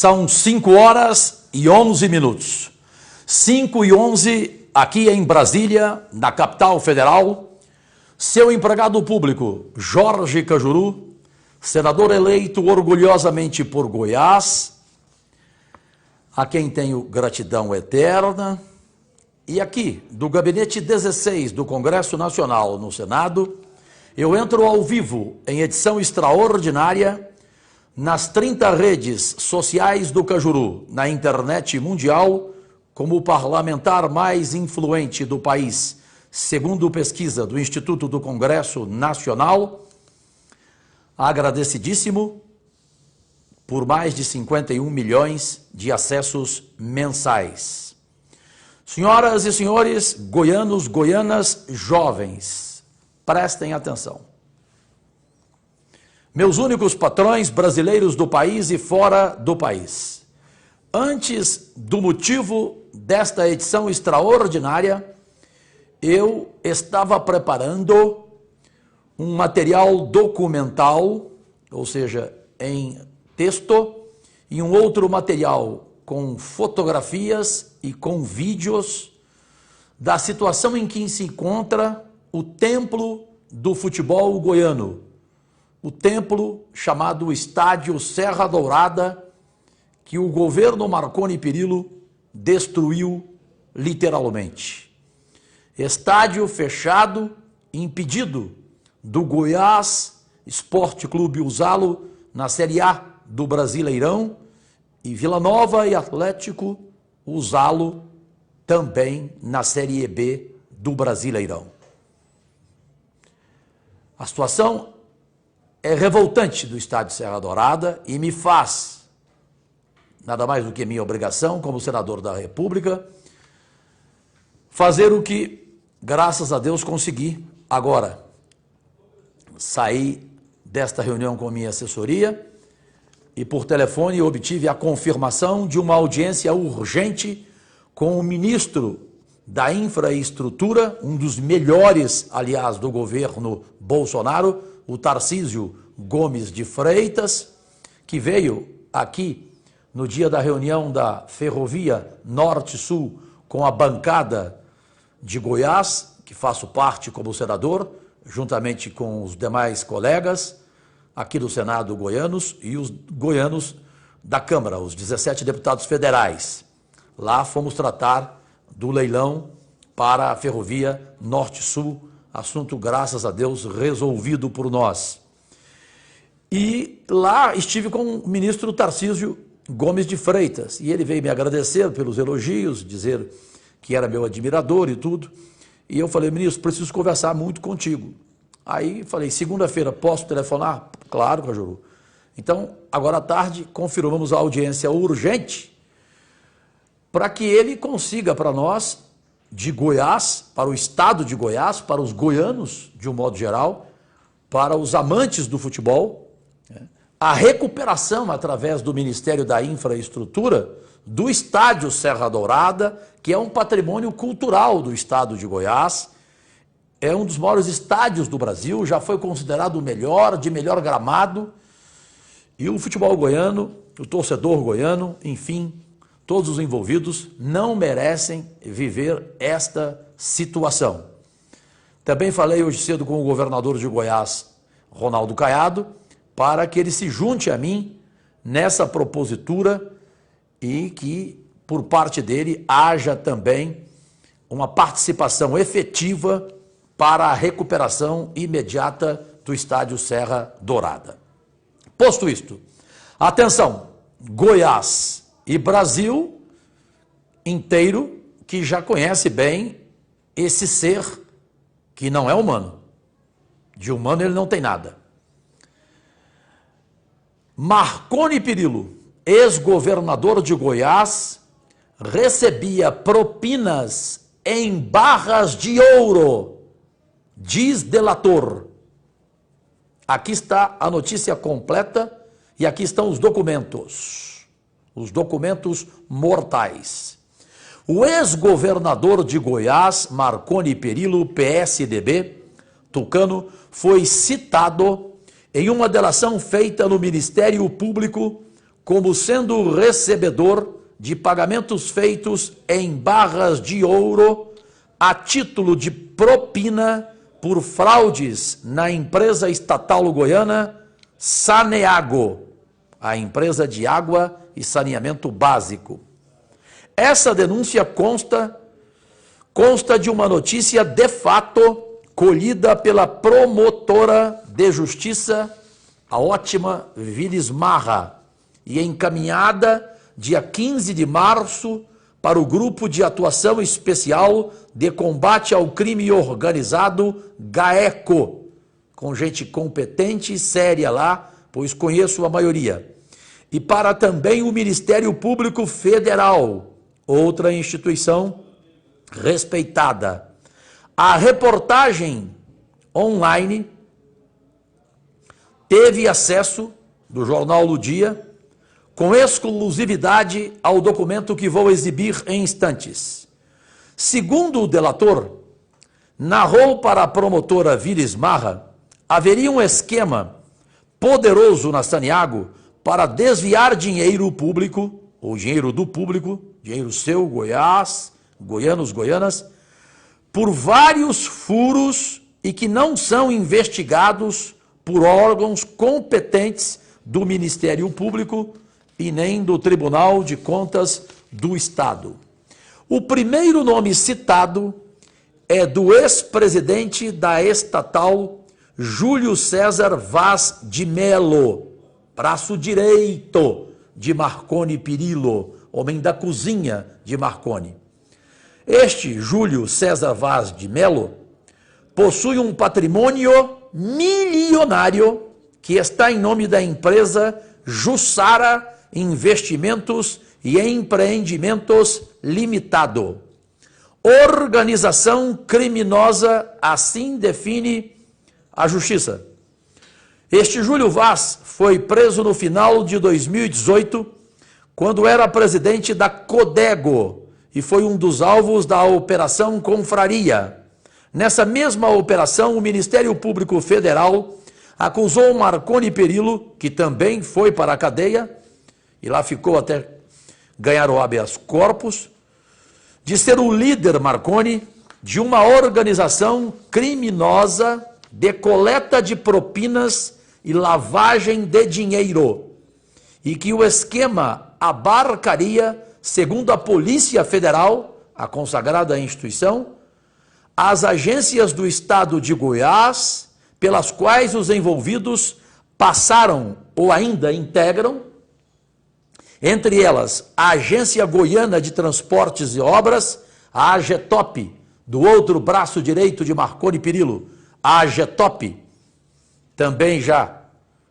São 5h11. 5h11 aqui em Brasília, na capital federal. Seu empregado público, Jorge Cajuru, senador eleito orgulhosamente por Goiás, a quem tenho gratidão eterna. E aqui, do gabinete 16 do Congresso Nacional no Senado, eu entro ao vivo em edição extraordinária nas 30 redes sociais do Cajuru, na internet mundial, como o parlamentar mais influente do país, segundo pesquisa do Instituto do Congresso Nacional, agradecidíssimo por mais de 51 milhões de acessos mensais. Senhoras e senhores, goianos, goianas, jovens, prestem atenção. Meus únicos patrões brasileiros do país e fora do país. Antes do motivo desta edição extraordinária, eu estava preparando um material documental, ou seja, em texto, e um outro material com fotografias e com vídeos da situação em que se encontra o templo do futebol goiano, o templo chamado Estádio Serra Dourada, que o governo Marconi Perillo destruiu literalmente. Estádio fechado, impedido do Goiás Esporte Clube usá-lo na Série A do Brasileirão e Vila Nova e Atlético usá-lo também na Série B do Brasileirão. A situação é revoltante do Estádio Serra Dourada e me faz, nada mais do que minha obrigação como senador da República, fazer o que, graças a Deus, consegui agora. Saí desta reunião com minha assessoria e por telefone obtive a confirmação de uma audiência urgente com o ministro da Infraestrutura, um dos melhores, aliás, do governo Bolsonaro, o Tarcísio Gomes de Freitas, que veio aqui no dia da reunião da Ferrovia Norte-Sul com a bancada de Goiás, que faço parte como senador, juntamente com os demais colegas aqui do Senado goianos e os goianos da Câmara, os 17 deputados federais. Lá fomos tratar do leilão para a Ferrovia Norte-Sul, assunto, graças a Deus, resolvido por nós. E lá estive com o ministro Tarcísio Gomes de Freitas, e ele veio me agradecer pelos elogios, dizer que era meu admirador e tudo. E eu falei: ministro, preciso conversar muito contigo. Aí falei: segunda-feira posso telefonar? Claro, Cajuru. Então, agora à tarde, confirmamos a audiência urgente para que ele consiga para nós, de Goiás, para o estado de Goiás, para os goianos, de um modo geral, para os amantes do futebol, a recuperação através do Ministério da Infraestrutura do Estádio Serra Dourada, que é um patrimônio cultural do estado de Goiás, é um dos maiores estádios do Brasil, já foi considerado o melhor, de melhor gramado, e o futebol goiano, o torcedor goiano, enfim, todos os envolvidos não merecem viver esta situação. Também falei hoje cedo com o governador de Goiás, Ronaldo Caiado, para que ele se junte a mim nessa propositura e que, por parte dele, haja também uma participação efetiva para a recuperação imediata do Estádio Serra Dourada. Posto isto, atenção, Goiás e Brasil inteiro, que já conhece bem esse ser que não é humano. De humano ele não tem nada. Marconi Perillo, ex-governador de Goiás, recebia propinas em barras de ouro, diz delator. Aqui está a notícia completa e aqui estão os documentos mortais. O ex-governador de Goiás, Marconi Perillo, PSDB, tucano, foi citado em uma delação feita no Ministério Público como sendo recebedor de pagamentos feitos em barras de ouro a título de propina por fraudes na empresa estatal goiana Saneago, a empresa de água e saneamento básico. Essa denúncia consta de uma notícia de fato colhida pela promotora de justiça, a ótima Vilis Marra, e encaminhada dia 15 de março para o Grupo de Atuação Especial de Combate ao Crime Organizado, GAECO, com gente competente e séria lá, pois conheço a maioria. E para também o Ministério Público Federal, outra instituição respeitada. A reportagem online teve acesso do jornal do Dia com exclusividade ao documento que vou exibir em instantes. Segundo o delator, narrou para a promotora Vilis Marra, haveria um esquema poderoso na Saneago para desviar dinheiro público, ou dinheiro do público, dinheiro seu, Goiás, goianos, goianas, por vários furos e que não são investigados por órgãos competentes do Ministério Público e nem do Tribunal de Contas do Estado. O primeiro nome citado é do ex-presidente da estatal, Júlio César Vaz de Mello, braço direito de Marconi Perillo, homem da cozinha de Marconi. Este Júlio César Vaz de Mello possui um patrimônio milionário que está em nome da empresa Jussara Investimentos e Empreendimentos Limitado. Organização criminosa, assim define a Justiça. Este Júlio Vaz foi preso no final de 2018, quando era presidente da Codego, e foi um dos alvos da Operação Confraria. Nessa mesma operação, o Ministério Público Federal acusou Marconi Perillo, que também foi para a cadeia, e lá ficou até ganhar o habeas corpus, de ser o líder, Marconi, de uma organização criminosa de coleta de propinas e lavagem de dinheiro, e que o esquema abarcaria, segundo a Polícia Federal, a consagrada instituição, as agências do Estado de Goiás, pelas quais os envolvidos passaram ou ainda integram, entre elas a Agência Goiana de Transportes e Obras, a AGETOP, do outro braço direito de Marconi Perillo, a AGETOP, também já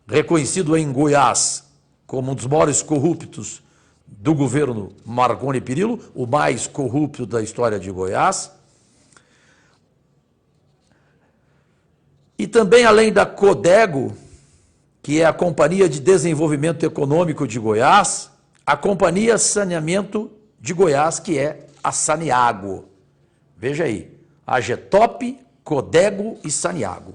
reconhecido em Goiás como um dos maiores corruptos do governo Marconi Perillo, o mais corrupto da história de Goiás. E também, além da Codego, que é a Companhia de Desenvolvimento Econômico de Goiás, a Companhia Saneamento de Goiás, que é a Saneago. Veja aí, AGETOP, Codego e Saneago.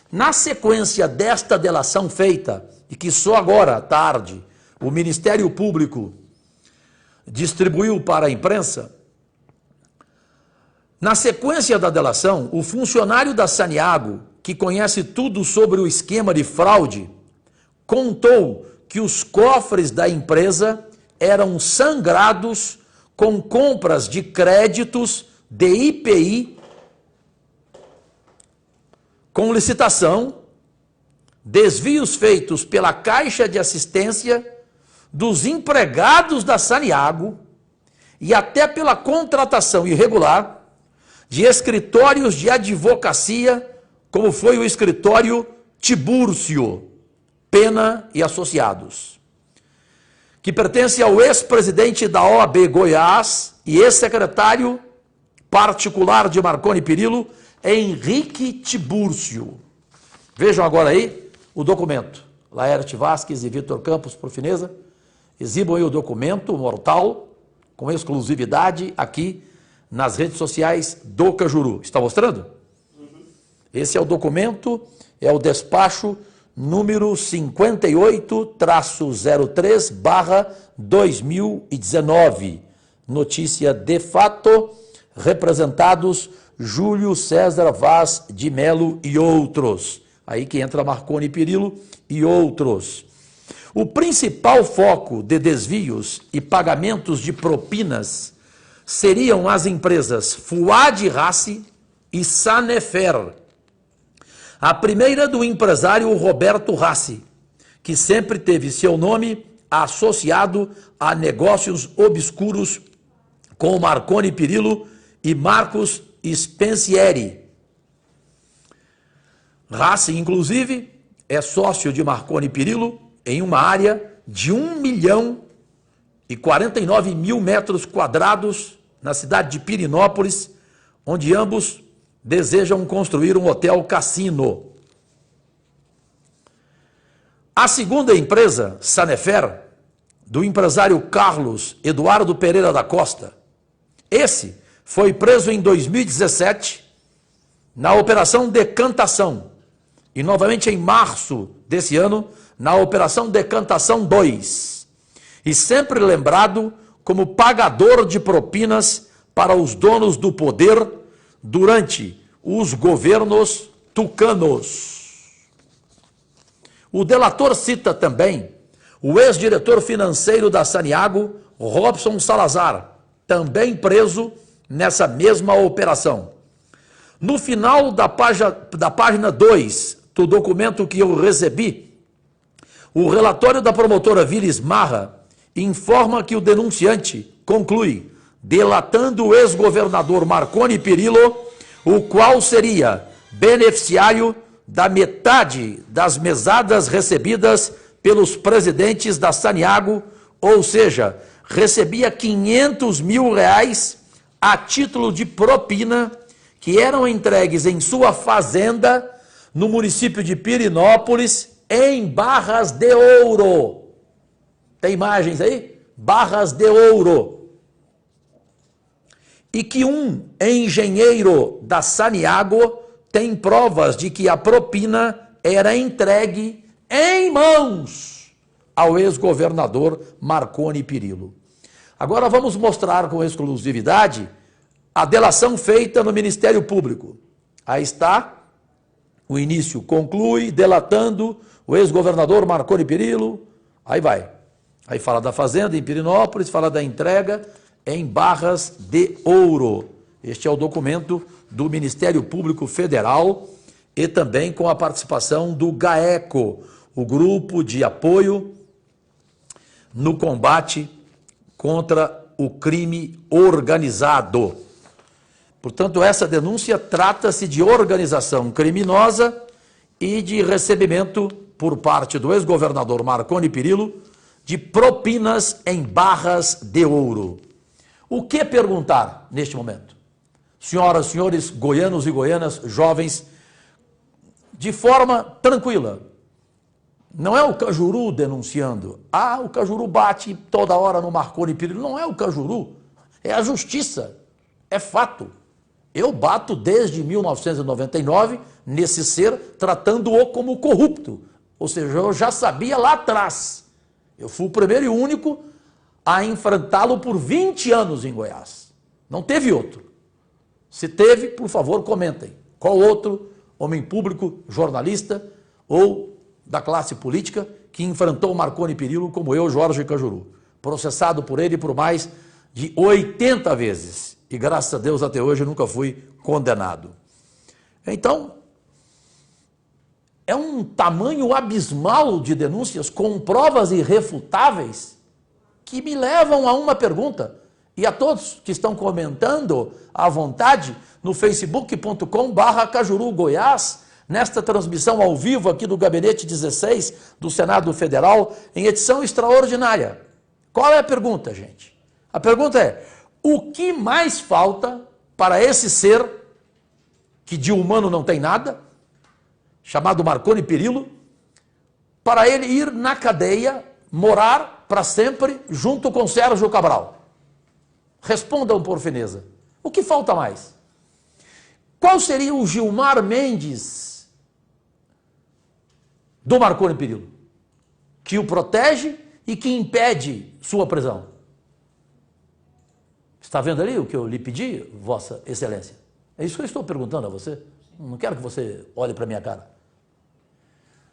Na sequência desta delação feita, e que só agora, à tarde, o Ministério Público distribuiu para a imprensa, na sequência da delação, o funcionário da Saneago, que conhece tudo sobre o esquema de fraude, contou que os cofres da empresa eram sangrados com compras de créditos de IPI, com licitação, desvios feitos pela Caixa de Assistência dos empregados da Saneago e até pela contratação irregular de escritórios de advocacia, como foi o escritório Tibúrcio Pena e Associados, que pertence ao ex-presidente da OAB Goiás e ex-secretário particular de Marconi Perillo, Henrique Tibúrcio. Vejam agora aí o documento. Laerte Vasques e Vitor Campos, por fineza, exibam aí o documento mortal, com exclusividade, aqui nas redes sociais do Cajuru. Está mostrando? Esse é o documento, é o despacho número 58-03/2019. Notícia de fato, representados Júlio César Vaz de Melo e outros. Aí que entra Marconi Perillo e outros. O principal foco de desvios e pagamentos de propinas seriam as empresas Fuad Rassi e Sanefer. A primeira do empresário Roberto Rassi, que sempre teve seu nome associado a negócios obscuros com Marconi Perillo e Marcos Spensieri. Rassi, inclusive, é sócio de Marconi Perillo em uma área de 1.049.000 metros quadrados na cidade de Pirenópolis, onde ambos desejam construir um hotel cassino. A segunda empresa, Sanefer, do empresário Carlos Eduardo Pereira da Costa. Esse foi preso em 2017 na Operação Decantação e novamente em março desse ano na Operação Decantação 2, e sempre lembrado como pagador de propinas para os donos do poder durante os governos tucanos. O delator cita também o ex-diretor financeiro da Saniago, Robson Salazar, também preso nessa mesma operação. No final da página 2 do documento que eu recebi, o relatório da promotora Vilis Marra informa que o denunciante conclui, delatando o ex-governador Marconi Perillo, o qual seria beneficiário da metade das mesadas recebidas pelos presidentes da Saniago, ou seja, recebia R$500 mil a título de propina que eram entregues em sua fazenda no município de Pirenópolis, em Barras de Ouro. Tem imagens aí? Barras de Ouro. E que um engenheiro da Saniago tem provas de que a propina era entregue em mãos ao ex-governador Marconi Perillo. Agora vamos mostrar com exclusividade a delação feita no Ministério Público. Aí está, o início conclui, delatando o ex-governador Marconi Perillo, aí vai. Aí fala da fazenda em Pirenópolis, fala da entrega em Barras de Ouro. Este é o documento do Ministério Público Federal e também com a participação do GAECO, o grupo de apoio no combate contra o crime organizado. Portanto, essa denúncia trata-se de organização criminosa e de recebimento por parte do ex-governador Marconi Perillo de propinas em Barras de Ouro. O que perguntar neste momento? Senhoras e senhores, goianos e goianas, jovens, de forma tranquila. Não é o Cajuru denunciando. Ah, o Cajuru bate toda hora no Marconi Perillo. Não é o Cajuru, é a justiça, é fato. Eu bato desde 1999 nesse ser, tratando-o como corrupto. Ou seja, eu já sabia lá atrás. Eu fui o primeiro e único a enfrentá-lo por 20 anos em Goiás. Não teve outro. Se teve, por favor, comentem. Qual outro homem público, jornalista ou da classe política que enfrentou Marconi Perillo como eu, Jorge Cajuru? Processado por ele por mais de 80 vezes. E graças a Deus até hoje eu nunca fui condenado. Então, é um tamanho abismal de denúncias com provas irrefutáveis que me levam a uma pergunta. E a todos que estão comentando à vontade no facebook.com/Cajuru Goiás, nesta transmissão ao vivo aqui do Gabinete 16 do Senado Federal, em edição extraordinária. Qual é a pergunta, gente? A pergunta é: o que mais falta para esse ser, que de humano não tem nada, chamado Marconi Perillo, para ele ir na cadeia, morar para sempre junto com Sérgio Cabral? Respondam por fineza. O que falta mais? Qual seria o Gilmar Mendes do Marconi Perillo, que o protege e que impede sua prisão? Está vendo ali o que eu lhe pedi, Vossa Excelência? É isso que eu estou perguntando a você. Não quero que você olhe para a minha cara.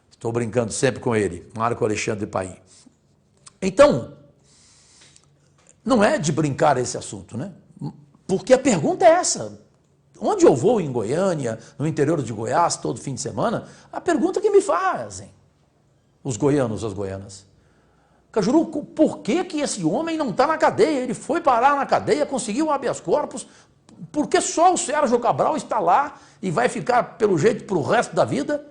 Estou brincando sempre com ele, Marco Alexandre Paim. Então, não é de brincar esse assunto, né? Porque a pergunta é essa. Onde eu vou em Goiânia, no interior de Goiás, todo fim de semana, a pergunta que me fazem os goianos, as goianas. Cajuru, por que esse homem não está na cadeia? Ele foi parar na cadeia, conseguiu habeas corpus, por que só o Sérgio Cabral está lá e vai ficar pelo jeito para o resto da vida?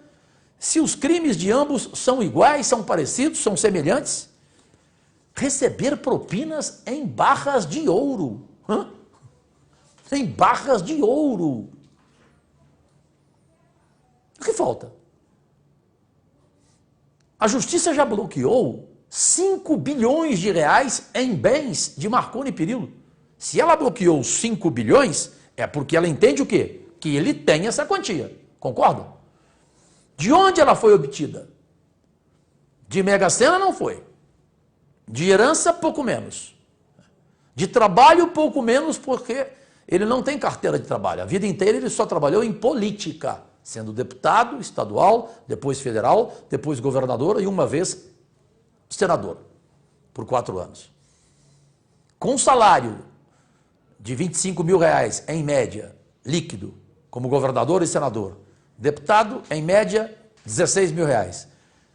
Se os crimes de ambos são iguais, são parecidos, são semelhantes? Receber propinas em barras de ouro. Hã? Em barras de ouro. O que falta? A justiça já bloqueou 5 bilhões de reais em bens de Marconi Perillo. Se ela bloqueou 5 bilhões, é porque ela entende o quê? Que ele tem essa quantia. Concorda? De onde ela foi obtida? De Mega Sena não foi. De herança, pouco menos. De trabalho, pouco menos, porque ele não tem carteira de trabalho. A vida inteira ele só trabalhou em política, sendo deputado estadual, depois federal, depois governador e uma vez senador, por 4 anos. Com salário de 25 mil reais, em média, líquido, como governador e senador. Deputado, em média, 16 mil reais.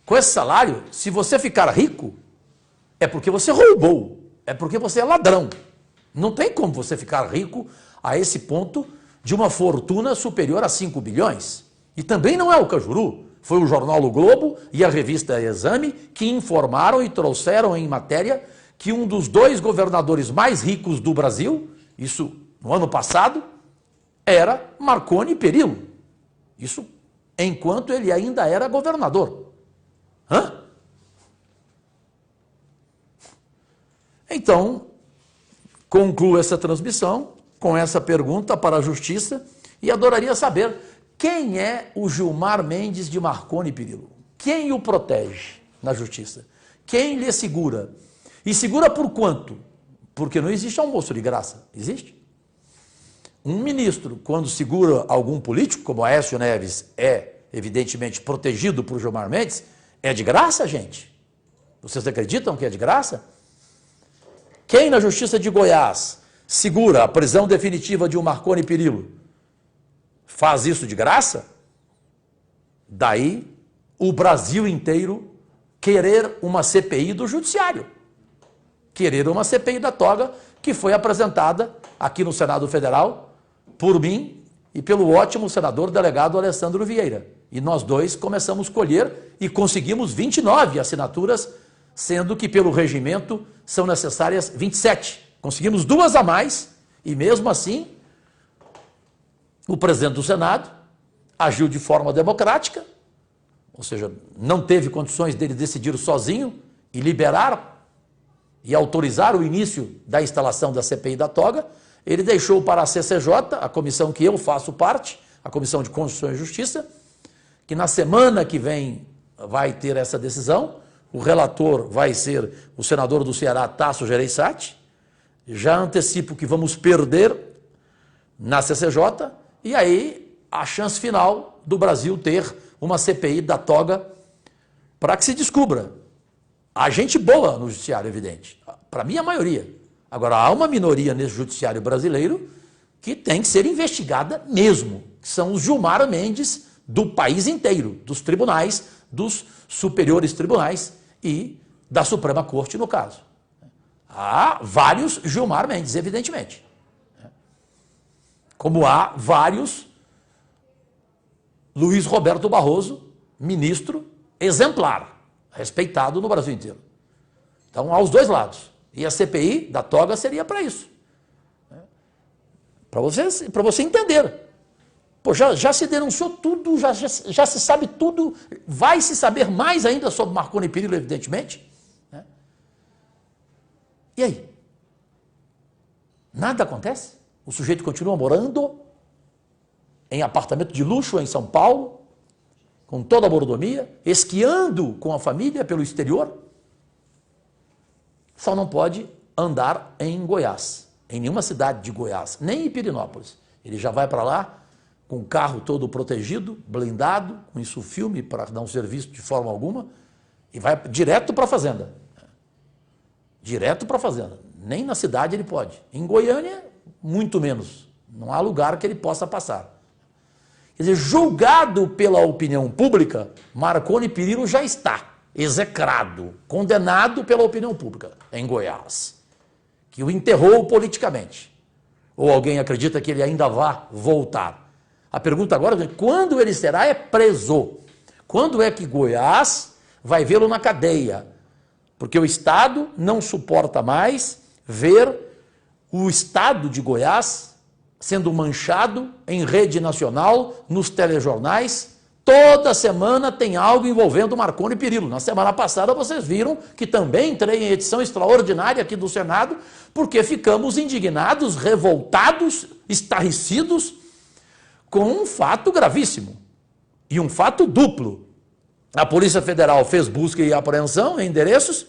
Com esse salário, se você ficar rico, é porque você roubou, é porque você é ladrão. Não tem como você ficar rico a esse ponto de uma fortuna superior a 5 bilhões. E também não é o Cajuru, foi o jornal O Globo e a revista Exame que informaram e trouxeram em matéria que um dos 2 governadores mais ricos do Brasil, isso no ano passado, era Marconi Perillo. Isso enquanto ele ainda era governador. Hã? Então, concluo essa transmissão com essa pergunta para a Justiça e adoraria saber quem é o Gilmar Mendes de Marconi Perillo. Quem o protege na Justiça? Quem lhe segura? E segura por quanto? Porque não existe almoço de graça. Existe? Um ministro, quando segura algum político, como Aécio Neves é, evidentemente, protegido por Gilmar Mendes, é de graça, gente? Vocês acreditam que é de graça? Quem na Justiça de Goiás segura a prisão definitiva de um Marconi Perillo faz isso de graça? Daí o Brasil inteiro querer uma CPI do Judiciário. Querer uma CPI da toga que foi apresentada aqui no Senado Federal por mim e pelo ótimo senador delegado Alessandro Vieira. E nós 2 começamos a colher e conseguimos 29 assinaturas, sendo que pelo regimento são necessárias 27. Conseguimos 2 a mais e mesmo assim o presidente do Senado agiu de forma democrática, ou seja, não teve condições dele decidir sozinho e liberar e autorizar o início da instalação da CPI da toga. Ele deixou para a CCJ, a comissão que eu faço parte, a Comissão de Constituição e Justiça, que na semana que vem vai ter essa decisão. O relator vai ser o senador do Ceará, Tasso Gereissati. Já antecipo que vamos perder na CCJ e aí a chance final do Brasil ter uma CPI da toga para que se descubra. Há gente boa no judiciário, evidente. Para mim, a maioria. Agora, há uma minoria nesse judiciário brasileiro que tem que ser investigada mesmo, que são os Gilmar Mendes do país inteiro, dos tribunais, dos superiores tribunais e da Suprema Corte, no caso. Há vários Gilmar Mendes, evidentemente. Como há vários Luiz Roberto Barroso, ministro exemplar, respeitado no Brasil inteiro. Então, há os 2 lados. E a CPI da toga seria para isso. Para você entender. Pô, já se denunciou tudo, já se sabe tudo, vai se saber mais ainda sobre Marconi Perillo, evidentemente. Né? E aí? Nada acontece? O sujeito continua morando em apartamento de luxo em São Paulo, com toda a mordomia, esquiando com a família pelo exterior, só não pode andar em Goiás, em nenhuma cidade de Goiás, nem em Pirenópolis. Ele já vai para lá com o carro todo protegido, blindado, com isso filme para não ser visto de forma alguma, e vai direto para a fazenda. Direto para a fazenda. Nem na cidade ele pode. Em Goiânia, muito menos. Não há lugar que ele possa passar. Quer dizer, julgado pela opinião pública, Marconi Perillo já está execrado, condenado pela opinião pública em Goiás, que o enterrou politicamente. Ou alguém acredita que ele ainda vai voltar? A pergunta agora é quando ele será preso? Quando é que Goiás vai vê-lo na cadeia? Porque o Estado não suporta mais ver o Estado de Goiás sendo manchado em rede nacional, nos telejornais. Toda semana tem algo envolvendo Marconi Perillo. Na semana passada vocês viram que também entrei em edição extraordinária aqui do Senado, porque ficamos indignados, revoltados, estarrecidos com um fato gravíssimo. E um fato duplo. A Polícia Federal fez busca e apreensão em endereços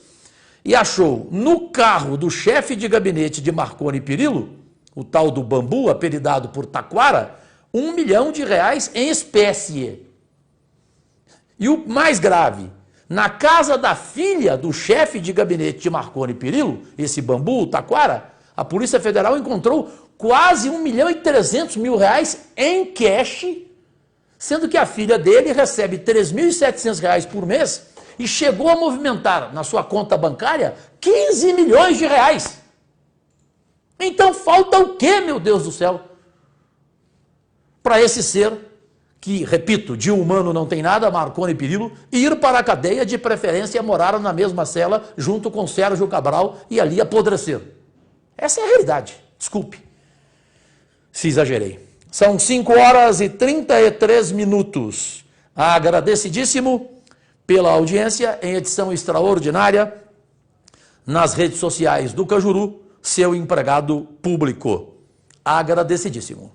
e achou no carro do chefe de gabinete de Marconi Perillo, o tal do Bambu, apelidado por Taquara, R$1 milhão em espécie. E o mais grave, na casa da filha do chefe de gabinete de Marconi Perillo, esse Bambu, o Taquara, a Polícia Federal encontrou quase R$1.300.000 em cash, sendo que a filha dele recebe R$3.700 por mês e chegou a movimentar na sua conta bancária R$15 milhões. Então falta o quê, meu Deus do céu? Para esse ser, que, repito, de humano não tem nada, Marconi Perillo, ir para a cadeia, de preferência morar na mesma cela junto com Sérgio Cabral e ali apodrecer. Essa é a realidade. Desculpe se exagerei. São 5h33. Agradecidíssimo pela audiência em edição extraordinária nas redes sociais do Cajuru, seu empregado público. Agradecidíssimo.